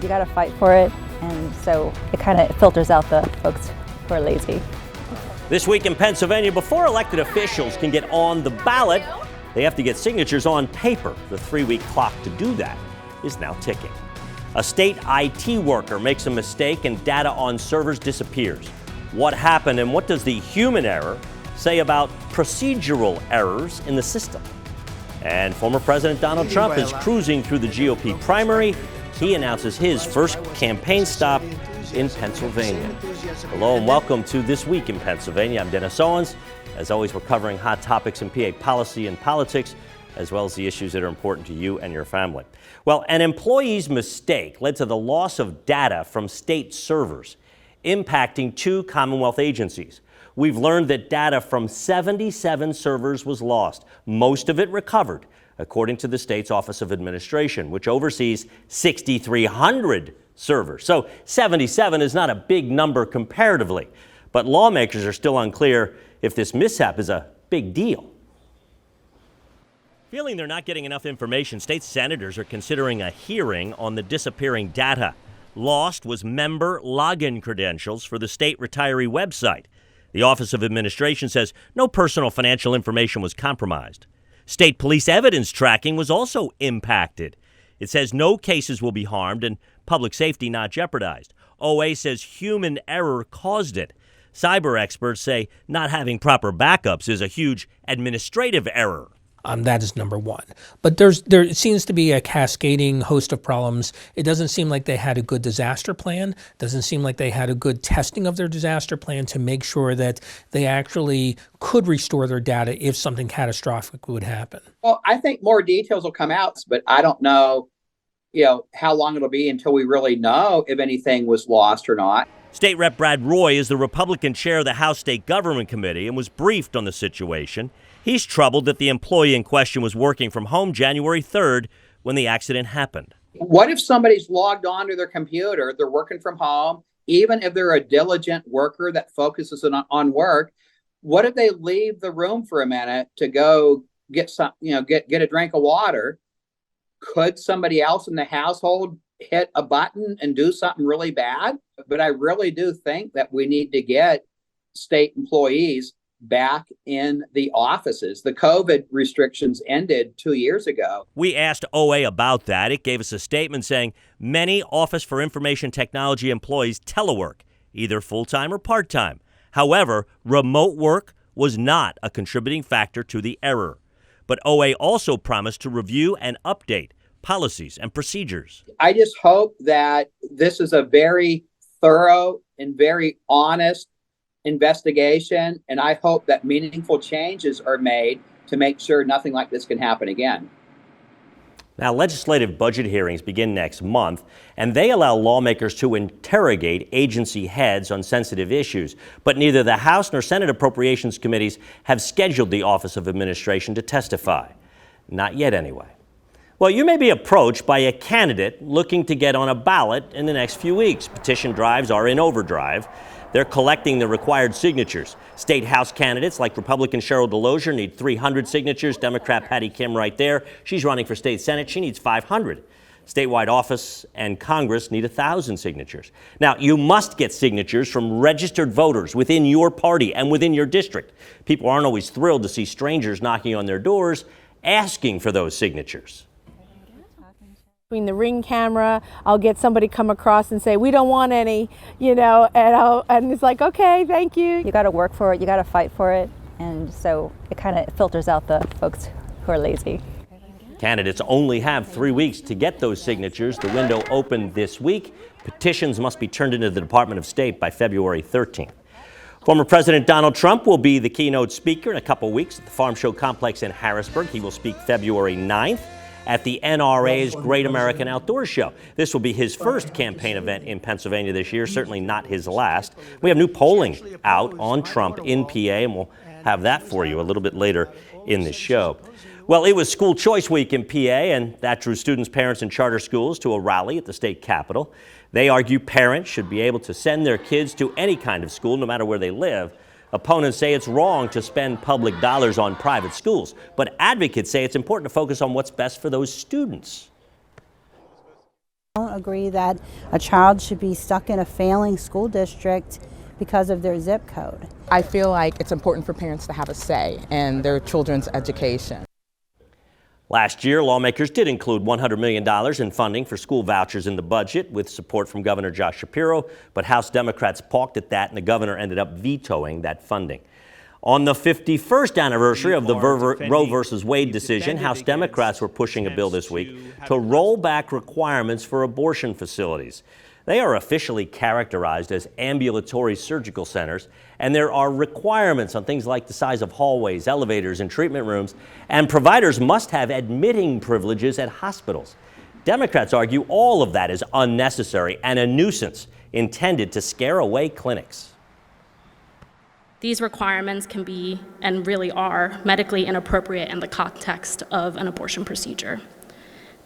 you got to fight for it, and so it kind of filters out the folks who are lazy. This week in Pennsylvania, before elected officials can get on the ballot, they have to get signatures on paper. The 3-week clock to do that is now ticking. A state IT worker makes a mistake and data on servers disappears. What happened, and what does the human error say about procedural errors in the system? And former President Donald Trump is cruising through the GOP primary. He announces his first campaign stop in Pennsylvania. Hello and welcome to This Week in Pennsylvania. I'm Dennis Owens. As always, we're covering hot topics in PA policy and politics, as well as the issues that are important to you and your family. Well, an employee's mistake led to the loss of data from state servers, impacting 2 Commonwealth agencies. We've learned that data from 77 servers was lost, most of it recovered, according to the state's Office of Administration, which oversees 6,300 servers. So 77 is not a big number comparatively, but lawmakers are still unclear if this mishap is a big deal. Feeling they're not getting enough information, state senators are considering a hearing on the disappearing data. Lost was member login credentials for the state retiree website. The Office of Administration says no personal financial information was compromised. State police evidence tracking was also impacted. It says no cases will be harmed and public safety not jeopardized. OA says human error caused it. Cyber experts say not having proper backups is a huge administrative error. That is number one. But there seems to be a cascading host of problems. It doesn't seem like they had a good disaster plan. Doesn't seem like they had a good testing of their disaster plan to make sure that they actually could restore their data if something catastrophic would happen. Well, I think more details will come out, but I don't know, how long it'll be until we really know if anything was lost or not. State Rep Brad Roy is the Republican chair of the House State Government Committee and was briefed on the situation. He's troubled that the employee in question was working from home January 3rd when the accident happened. What if somebody's logged onto their computer, they're working from home, even if they're a diligent worker that focuses on work, what if they leave the room for a minute to go get some, get a drink of water? Could somebody else in the household hit a button and do something really bad? But I really do think that we need to get state employees back in the offices. The COVID restrictions ended 2 years ago. We asked OA about that. It gave us a statement saying many Office for Information Technology employees telework, either full-time or part-time. However, remote work was not a contributing factor to the error. But OA also promised to review and update policies and procedures. I just hope that this is a very thorough and very honest investigation, and I hope that meaningful changes are made to make sure nothing like this can happen again. Now, legislative budget hearings begin next month, and they allow lawmakers to interrogate agency heads on sensitive issues. But neither the House nor Senate Appropriations Committees have scheduled the Office of Administration to testify. Not yet, anyway. Well, you may be approached by a candidate looking to get on a ballot in the next few weeks. Petition drives are in overdrive. They're collecting the required signatures. State House candidates like Republican Cheryl Delosier need 300 signatures. Democrat Patty Kim right there. She's running for state Senate. She needs 500. Statewide office and Congress need 1,000 signatures. Now, you must get signatures from registered voters within your party and within your district. People aren't always thrilled to see strangers knocking on their doors asking for those signatures. Between the Ring camera, I'll get somebody come across and say, we don't want any, and it's like, okay, thank you. You got to work for it, you got to fight for it, and so it kind of filters out the folks who are lazy. Candidates only have 3 weeks to get those signatures. The window opened this week. Petitions must be turned into the Department of State by February 13th. Former President Donald Trump will be the keynote speaker in a couple weeks at the Farm Show Complex in Harrisburg. He will speak February 9th. At the NRA's Great American Outdoors Show. This will be his first campaign event in Pennsylvania this year, certainly not his last. We have new polling out on Trump in PA, and we'll have that for you a little bit later in the show. Well, it was school choice week in PA, and that drew students, parents, and charter schools to a rally at the state capitol. They argue parents should be able to send their kids to any kind of school, no matter where they live. Opponents say it's wrong to spend public dollars on private schools, but advocates say it's important to focus on what's best for those students. I don't agree that a child should be stuck in a failing school district because of their zip code. I feel like it's important for parents to have a say in their children's education. Last year, lawmakers did include $100 million in funding for school vouchers in the budget with support from Governor Josh Shapiro, but House Democrats balked at that and the governor ended up vetoing that funding. On the 51st anniversary of the Roe v. Wade decision, House Democrats were pushing a bill this week to roll back requirements for abortion facilities. They are officially characterized as ambulatory surgical centers, and there are requirements on things like the size of hallways, elevators, and treatment rooms, and providers must have admitting privileges at hospitals. Democrats argue all of that is unnecessary and a nuisance intended to scare away clinics. These requirements can be, and really are, medically inappropriate in the context of an abortion procedure.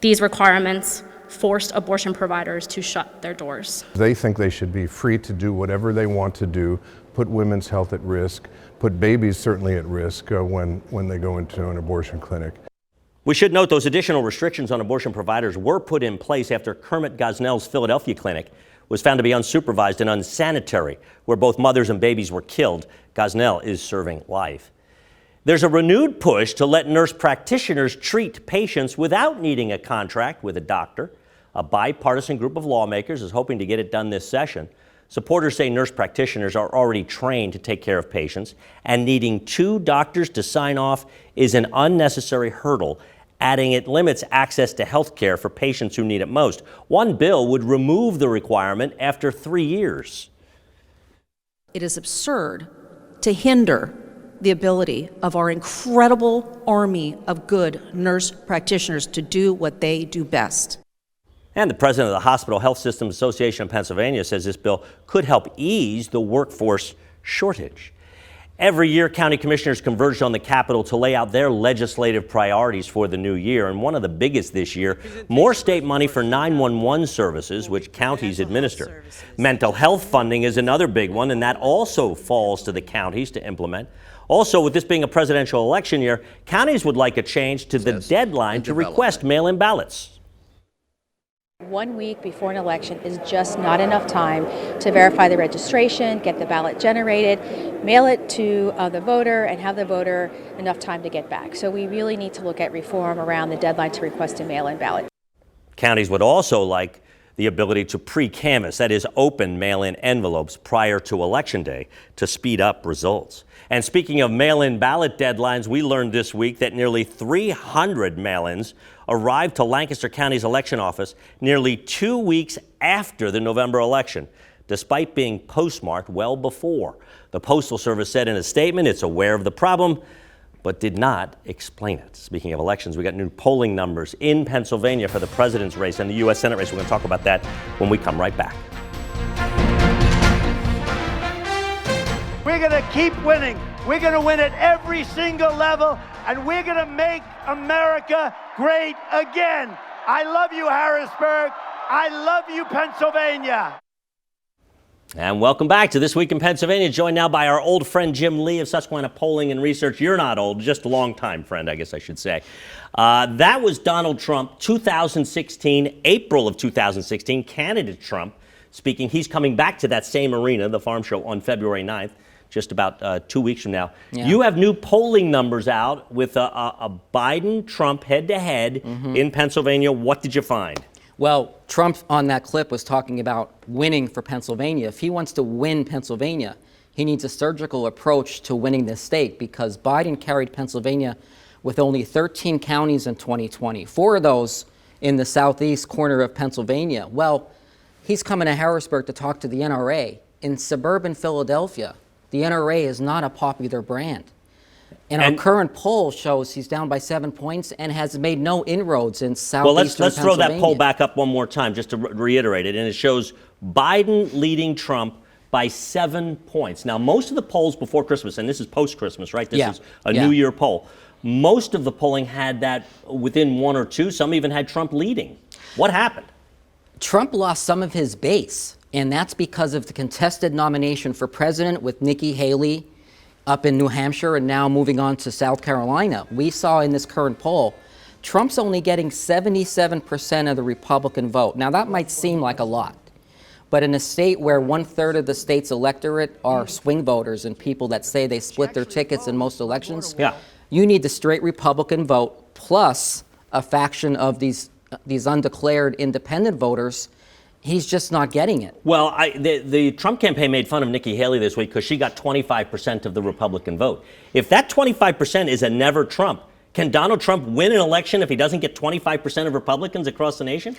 These requirements forced abortion providers to shut their doors. They think they should be free to do whatever they want to do, put women's health at risk, put babies certainly at risk when they go into an abortion clinic. We should note those additional restrictions on abortion providers were put in place after Kermit Gosnell's Philadelphia clinic was found to be unsupervised and unsanitary, where both mothers and babies were killed. Gosnell is serving life. There's a renewed push to let nurse practitioners treat patients without needing a contract with a doctor. A bipartisan group of lawmakers is hoping to get it done this session. Supporters say nurse practitioners are already trained to take care of patients, and needing 2 doctors to sign off is an unnecessary hurdle, adding it limits access to health care for patients who need it most. One bill would remove the requirement after 3 years. It is absurd to hinder the ability of our incredible army of good nurse practitioners to do what they do best. And the president of the Hospital Health Systems Association of Pennsylvania says this bill could help ease the workforce shortage. Every year, county commissioners converge on the Capitol to lay out their legislative priorities for the new year. And one of the biggest this year, more state money for 911 services, which counties administer. Mental health funding is another big one, and that also falls to the counties to implement. Also, with this being a presidential election year, counties would like a change to the deadline to request mail-in ballots. 1 week before an election is just not enough time to verify the registration, get the ballot generated, mail it to the voter, and have the voter enough time to get back. So we really need to look at reform around the deadline to request a mail-in ballot. Counties would also like the ability to pre-canvass, that is, open mail-in envelopes prior to Election Day to speed up results. And speaking of mail-in ballot deadlines, we learned this week that nearly 300 mail-ins arrived to Lancaster County's election office nearly 2 weeks after the November election, despite being postmarked well before. The Postal Service said in a statement it's aware of the problem, but did not explain it. Speaking of elections, we got new polling numbers in Pennsylvania for the president's race and the U.S. Senate race. We're going to talk about that when we come right back. We're going to keep winning. We're going to win at every single level, and we're going to make America great again. I love you, Harrisburg. I love you, Pennsylvania. And welcome back to This Week in Pennsylvania, joined now by our old friend Jim Lee of Susquehanna Polling and Research. You're not old, just a long-time friend, I guess I should say. That was Donald Trump, 2016, April of 2016, candidate Trump speaking. He's coming back to that same arena, the Farm Show, on February 9th, just about 2 weeks from now. Yeah. You have new polling numbers out with a Biden-Trump head-to-head in Pennsylvania. What did you find? Well, Trump on that clip was talking about winning for Pennsylvania. If he wants to win Pennsylvania, he needs a surgical approach to winning this state, because Biden carried Pennsylvania with only 13 counties in 2020, 4 of those in the southeast corner of Pennsylvania. Well, he's coming to Harrisburg to talk to the NRA. In suburban Philadelphia, the NRA is not a popular brand. And our current poll shows he's down by 7 points and has made no inroads in southeastern let's throw that poll back up one more time just to reiterate it. And it shows Biden leading Trump by 7 points. Now, most of the polls before Christmas, and this is post-Christmas, right? This is a New Year poll. Most of the polling had that within 1 or 2. Some even had Trump leading. What happened? Trump lost some of his base, and that's because of the contested nomination for president with Nikki Haley up in New Hampshire and now moving on to South Carolina. We saw in this current poll Trump's only getting 77% of the Republican vote. Now, that might seem like a lot, but in a state where 1/3 of the state's electorate are swing voters and people that say they split their tickets in most elections, you need the straight Republican vote plus a faction of these undeclared independent voters. He's just not getting it. Well, the Trump campaign made fun of Nikki Haley this week because she got 25% of the Republican vote. If that 25% is a never Trump, can Donald Trump win an election if he doesn't get 25% of Republicans across the nation?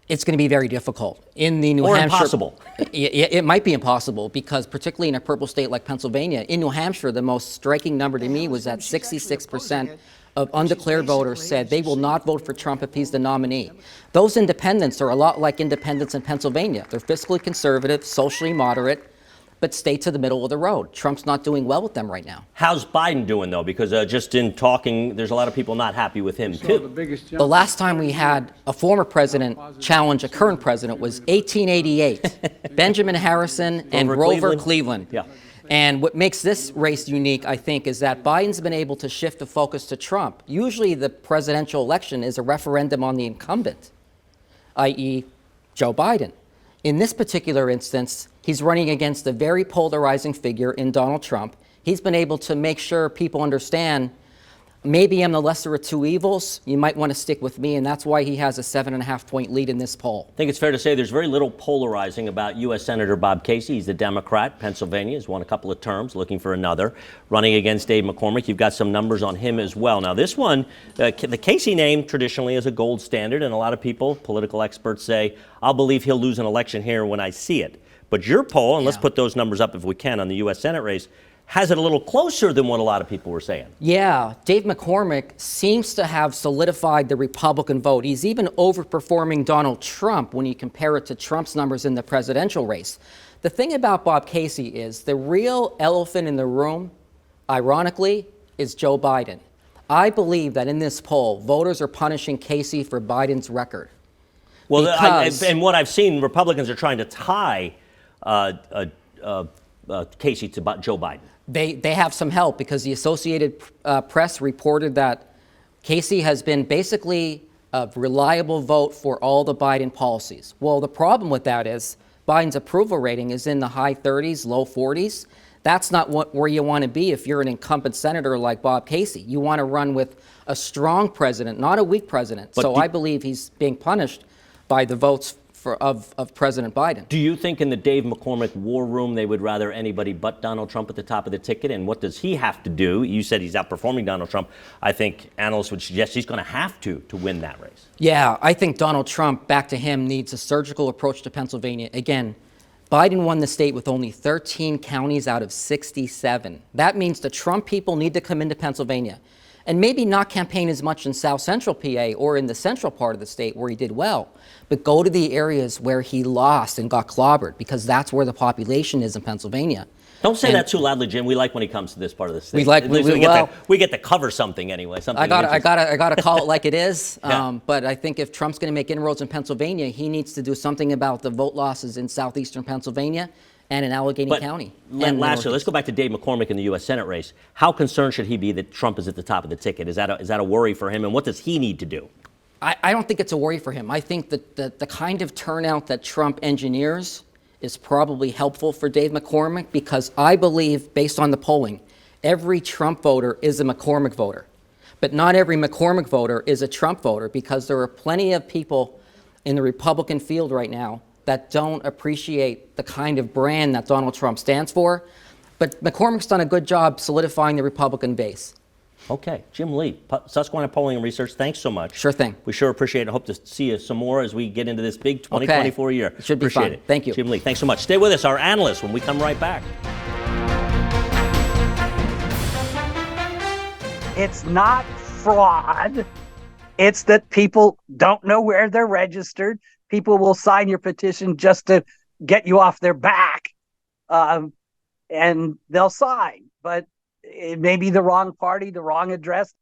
It's going to be very difficult. In the New Or Hampshire, impossible. It might be impossible because particularly in a purple state like Pennsylvania, in New Hampshire, the most striking number to me was that 66% of undeclared voters said they will not vote for Trump if he's the nominee. Those independents are a lot like independents in Pennsylvania. They're fiscally conservative, socially moderate, but stay to the middle of the road. Trump's not doing well with them right now. How's Biden doing, though? Because just in talking, there's a lot of people not happy with him, too. The last time we had a former president challenge a current president was 1888. Benjamin Harrison and Grover Cleveland. Yeah. And what makes this race unique, I think, is that Biden's been able to shift the focus to Trump. Usually the presidential election is a referendum on the incumbent, i.e. Joe Biden. In this particular instance, he's running against a very polarizing figure in Donald Trump. He's been able to make sure people understand, maybe I'm the lesser of two evils. You might want to stick with me, and that's why he has a 7.5-point lead in this poll. I think it's fair to say there's very little polarizing about U.S. Senator Bob Casey. He's the Democrat. Pennsylvania has won a couple of terms, looking for another. Running against Dave McCormick. You've got some numbers on him as well. Now, this one, the Casey name traditionally is a gold standard, and a lot of people, political experts, say, I'll believe he'll lose an election here when I see it. But your poll, and let's put those numbers up if we can on the U.S. Senate race, has it a little closer than what a lot of people were saying. Yeah, Dave McCormick seems to have solidified the Republican vote. He's even overperforming Donald Trump when you compare it to Trump's numbers in the presidential race. The thing about Bob Casey is the real elephant in the room, ironically, is Joe Biden. I believe that in this poll, voters are punishing Casey for Biden's record. Well, and what I've seen, Republicans are trying to tie Casey to Joe Biden. They have some help because the Associated Press reported that Casey has been basically a reliable vote for all the Biden policies. Well, the problem with that is Biden's approval rating is in the high 30s, low 40s. That's not where you want to be if you're an incumbent senator like Bob Casey. You want to run with a strong president, not a weak president. So I believe he's being punished by the votes of President Biden. Do you think in the Dave McCormick war room they would rather anybody but Donald Trump at the top of the ticket? And what does he have to do? You said he's outperforming Donald Trump. I think analysts would suggest he's going to have to win that race. Yeah, I think Donald Trump, back to him, needs a surgical approach to Pennsylvania. Again, Biden won the state with only 13 counties out of 67. That means the Trump people need to come into Pennsylvania and maybe not campaign as much in South Central PA or in the central part of the state where he did well, but go to the areas where he lost and got clobbered because that's where the population is in Pennsylvania. Don't say that too loudly, Jim. We like when he comes to this part of the state. We get to cover something anyway. I got to call it like it is. But I think if Trump's going to make inroads in Pennsylvania, he needs to do something about the vote losses in southeastern Pennsylvania and in Allegheny County. Lastly, let's go back to Dave McCormick in the U.S. Senate race. How concerned should he be that Trump is at the top of the ticket? Is that a worry for him? And what does he need to do? I don't think it's a worry for him. I think that the kind of turnout that Trump engineers is probably helpful for Dave McCormick because I believe, based on the polling, every Trump voter is a McCormick voter. But not every McCormick voter is a Trump voter because there are plenty of people in the Republican field right now that don't appreciate the kind of brand that Donald Trump stands for. But McCormick's done a good job solidifying the Republican base. Okay. Jim Lee, Susquehanna Polling and Research, thanks so much. Sure thing. We sure appreciate it. Hope to see you some more as we get into this big 2024 year. It should be appreciate fun. it. Thank you. Jim Lee, thanks so much. Stay with us, our analysts, when we come right back. It's not fraud. It's that people don't know where they're registered. People will sign your petition just to get you off their back, and they'll sign. But it may be the wrong party, the wrong address.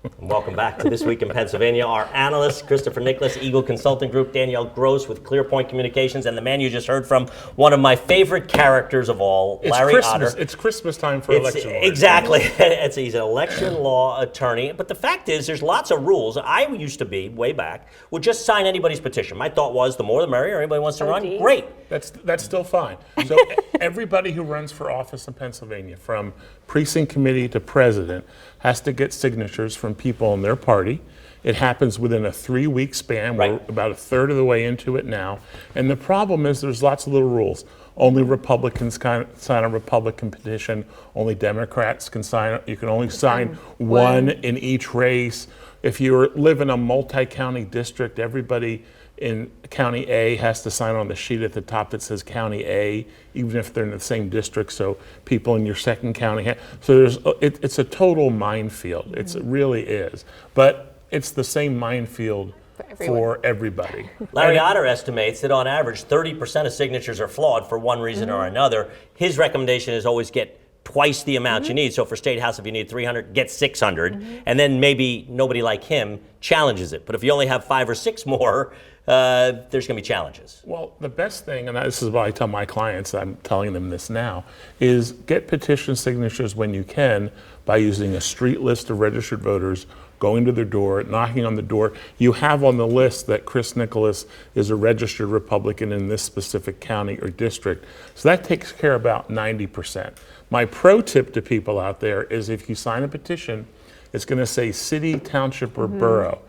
And welcome back to This Week in Pennsylvania. Our analysts, Christopher Nicholas, Eagle Consulting Group, Danielle Gross with ClearPoint Communications, and the man you just heard from, one of my favorite characters of all, Larry Otter. It's Christmas time for election lawyers. Exactly. He's an election law attorney. But the fact is, there's lots of rules. I used to be, way back, would just sign anybody's petition. My thought was, the more the merrier. Anybody wants to run, great. That's still fine. So everybody who runs for office in Pennsylvania, from precinct committee to president, has to get signatures from people in their party. It happens within a 3-week span. We're about a third of the way into it now. And the problem is there's lots of little rules. Only Republicans can sign a Republican petition. Only Democrats can sign it. You can only sign one in each race. If you live in a multi-county district, everybody in County A has to sign on the sheet at the top that says County A, even if they're in the same district, so people in your second county so it's a total minefield. It really is. But it's the same minefield for everybody. Larry Otter estimates that on average 30% of signatures are flawed for one reason or another. His recommendation is always get twice the amount you need. So for State House, if you need 300, get 600. And then maybe nobody like him challenges it. But if you only have 5 or 6 more, there's going to be challenges. Well, the best thing, and this is what I tell my clients, I'm telling them this now, is get petition signatures when you can by using a street list of registered voters, going to their door, knocking on the door. You have on the list that Chris Nicholas is a registered Republican in this specific county or district. So that takes care of about 90%. My pro tip to people out there is if you sign a petition, it's going to say city, township, or borough.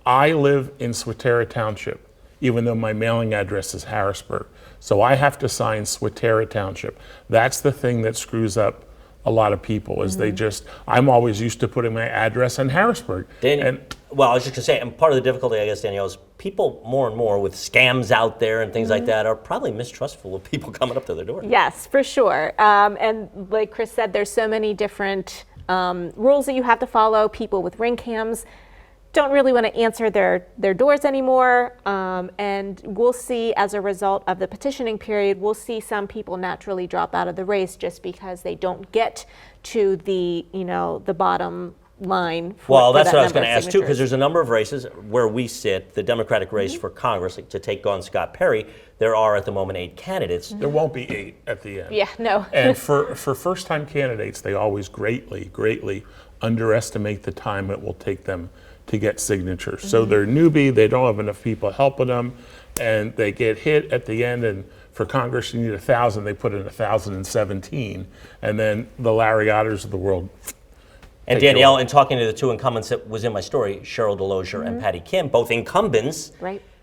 I live in Swatara Township, even though my mailing address is Harrisburg. So I have to sign Swatara Township. That's the thing that screws up a lot of people is I'm always used to putting my address in Harrisburg. Well, I was just going to say, and part of the difficulty, I guess, Danielle, is people more and more with scams out there and things like that are probably mistrustful of people coming up to their door. Yes, for sure. And like Chris said, there's so many different rules that you have to follow. People with ring cams don't really want to answer their doors anymore. And we'll see, as a result of the petitioning period, we'll see some people naturally drop out of the race just because they don't get to the bottom line. Well, that's what I was going to ask too, because there's a number of races where we sit, the Democratic race for Congress to take on Scott Perry. There are at the moment 8 candidates. There won't be 8 at the end. Yeah, no. And for first-time candidates, they always greatly underestimate the time it will take them to get signatures. So they're newbie, they don't have enough people helping them, and they get hit at the end, and for Congress you need 1,000, they put in 1,017, and then the Larry Otters of the world. And Danielle, in talking to the 2 incumbents that was in my story, Cheryl Delosier and Patty Kim, both incumbents,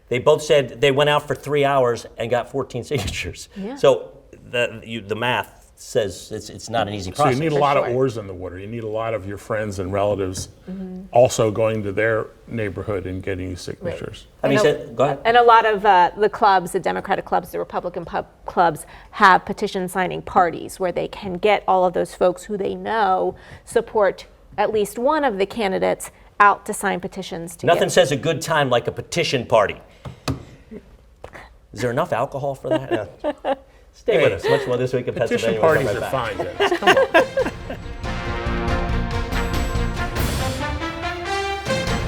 they both said they went out for 3 hours and got 14 signatures. Yeah. So the math says it's not an easy process. So you need a lot of oars in the water. You need a lot of your friends and relatives also going to their neighborhood and getting you signatures. Go ahead. And a lot of the clubs, the Democratic clubs, the Republican clubs have petition signing parties where they can get all of those folks who they know support at least one of the candidates out to sign petitions together. Nothing says a good time like a petition party. Is there enough alcohol for that? Stay with us. Much more This Week in Pennsylvania. Petition parties are fine, Dennis. Come on.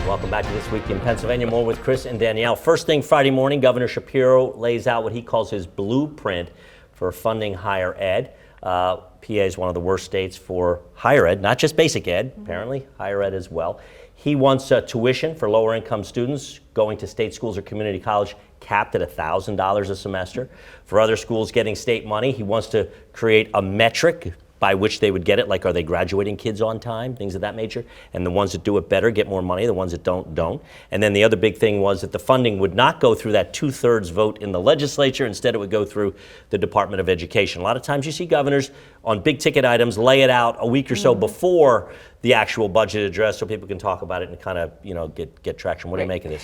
Welcome back to This Week in Pennsylvania. More with Chris and Danielle. First thing Friday morning, Governor Shapiro lays out what he calls his blueprint for funding higher ed. PA is one of the worst states for higher ed, not just basic ed, apparently, higher ed as well. He wants tuition for lower income students going to state schools or community college capped at $1,000 a semester. For other schools getting state money, he wants to create a metric by which they would get it, like are they graduating kids on time, things of that nature. And the ones that do it better get more money, the ones that don't. And then the other big thing was that the funding would not go through that 2/3 vote in the legislature. Instead, it would go through the Department of Education. A lot of times you see governors on big ticket items lay it out a week or so before the actual budget address so people can talk about it and kind of, get traction. What do you make of this?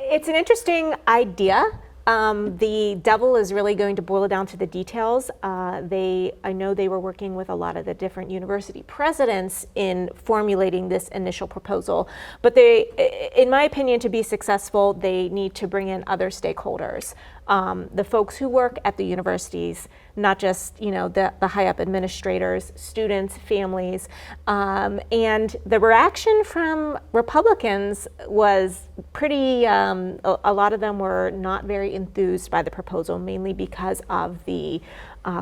It's an interesting idea. The devil is really going to boil down to the details. I know they were working with a lot of the different university presidents in formulating this initial proposal, but in my opinion, to be successful, they need to bring in other stakeholders. The folks who work at the universities, not just the high up administrators, students, families, and the reaction from Republicans was pretty. A lot of them were not very enthused by the proposal, mainly because of the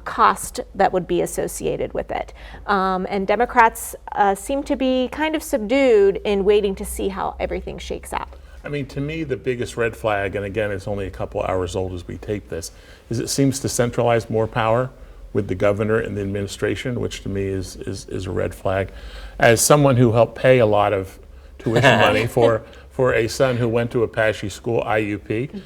cost that would be associated with it. And Democrats seem to be kind of subdued in waiting to see how everything shakes out. I mean, to me, the biggest red flag, and again, it's only a couple hours old as we tape this, is it seems to centralize more power with the governor and the administration, which to me is a red flag. As someone who helped pay a lot of tuition money for a son who went to Apache school, IUP,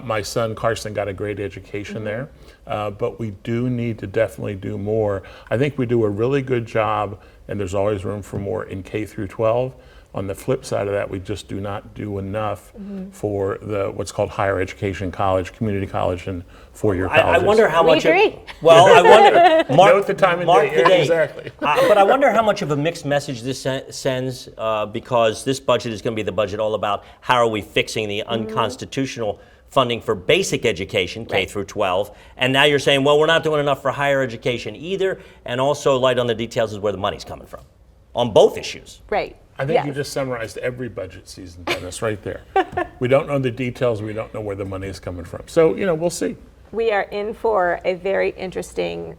my son Carson got a great education there, but we do need to definitely do more. I think we do a really good job, and there's always room for more in K through 12. On the flip side of that, we just do not do enough for what's called higher education college, community college, and four-year colleges. I wonder how much. We agree. Well, I wonder. Note the time and date. Exactly. But I wonder how much of a mixed message this sends, because this budget is going to be the budget all about how are we fixing the unconstitutional funding for basic education, K through 12, and now you're saying, well, we're not doing enough for higher education either, and also light on the details is where the money's coming from, on both issues. Right. I think you just summarized every budget season, Dennis, right there. We don't know the details. We don't know where the money is coming from. So, we'll see. We are in for a very interesting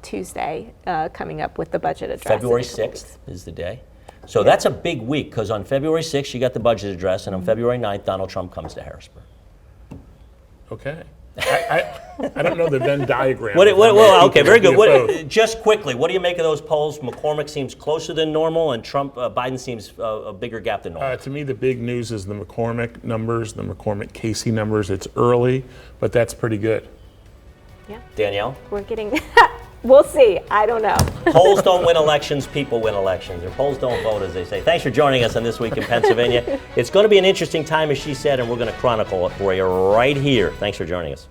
Tuesday coming up with the budget address. February 6th is the day. So that's a big week, because on February 6th, you got the budget address, and on February 9th, Donald Trump comes to Harrisburg. Okay. I don't know the Venn diagram. Well, okay, very good. Just quickly, what do you make of those polls? McCormick seems closer than normal, and Biden seems a bigger gap than normal. To me, the big news is the McCormick numbers, the McCormick-Casey numbers. It's early, but that's pretty good. Yeah. Danielle? We're getting, we'll see. I don't know. Polls don't win elections, people win elections. Or polls don't vote, as they say. Thanks for joining us on This Week in Pennsylvania. It's going to be an interesting time, as she said, and we're going to chronicle it for you right here. Thanks for joining us.